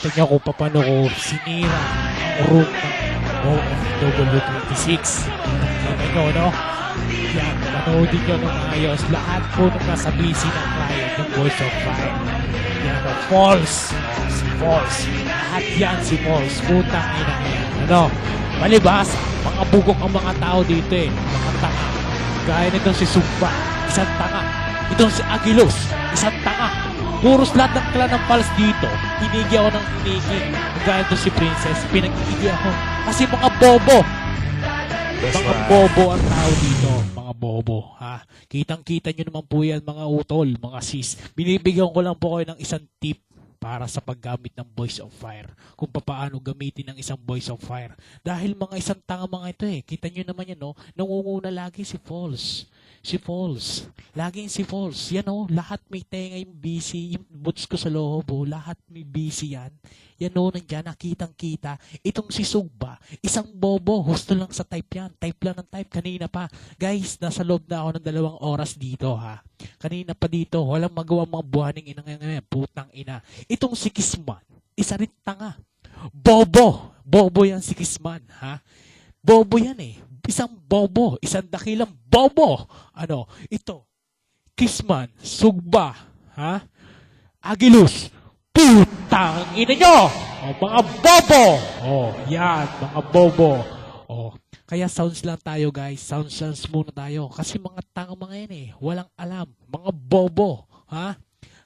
Kita niyo kung paano ko sinira ang room ng OFW26. Kita niyo, no? Yan, manoodin niyo ng ayos. Lahat po nung nasa BC ng client ng Voice of Fire. Yan, no? False. Si False. Lahat yan si False. Putang ina yan. Ano? Malibas, mga bugok ang mga tao dito eh. Mga tanga. Gaya nitong si Sumba, isang tanga. Itong si Aguilos, isang tanga. Puros lahat ng clan ng Pals dito. Inigi ako ng inigi. Gaya nitong si Princess, pinag-iigi ako. Kasi mga bobo. Mga bobo ang tao dito. Mga bobo. Ha? Kitang-kita nyo naman po yan, mga utol, mga sis. Binibigyan ko lang po kayo ng isang tip para sa paggamit ng Voice of Fire. Kung paano gamitin ng isang Voice of Fire. Dahil mga isang tanga mga ito eh. Kita nyo naman yan, no? Nangunguna lagi si Falls. Si Falls. Laging si Falls. Yan o, lahat may tenga yung busy. Yung boots ko sa lobo, lahat may busy yan. Yan o, nandyan, nakitang-kita. Itong si Sugba, isang bobo. Gusto lang sa type yan. Type lang ng type. Kanina pa. Guys, nasa loob na ako ng 2 oras dito, ha. Kanina pa dito, walang magawa mga buhaning inang ngayon. Putang ina. Itong si Kisman, isa rin tanga. Bobo. Bobo yan si Kisman, ha. Bobo yan eh. Isang bobo. Isang dakilang bobo. Ano? Ito. Kisman. Sugba. Ha? Agilus. Putang ina nyo! O, mga bobo! O, yan. Mga bobo. O, kaya sounds lang tayo, guys. Sounds muna tayo. Kasi mga tanga mga yan eh. Walang alam. Mga bobo. Ha?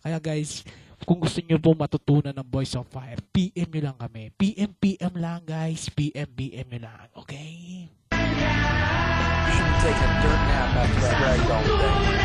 Kaya guys, kung gusto nyo po matutunan ng Voice of Fire, PM nyo lang kami. PM lang, guys. PM nyo lang. Okay? You should be taking a dirt nap after that ragdoll today.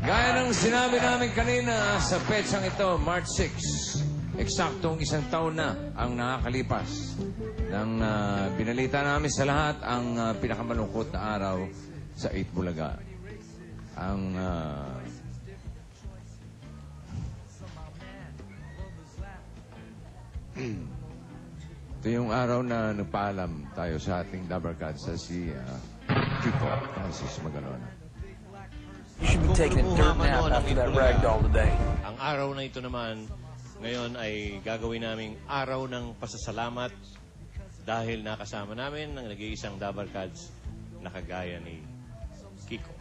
Gaya ng sinabi namin kanina sa petsang ito, March 6, eksaktong 1 taon na ang nakakalipas nang binalita namin sa lahat ang pinakamalungkot na araw sa 8 Bulaga. Ang ito yung araw na nagpaalam tayo sa ating Dabarkad sa si Kiko Francis Magalona. You should be taking a dirt nap after that ragdoll today. Ang araw na ito naman, ngayon ay gagawin naming araw ng pasasalamat dahil nakasama namin ng nag-iisang Dabarkads na kagaya ni Kiko.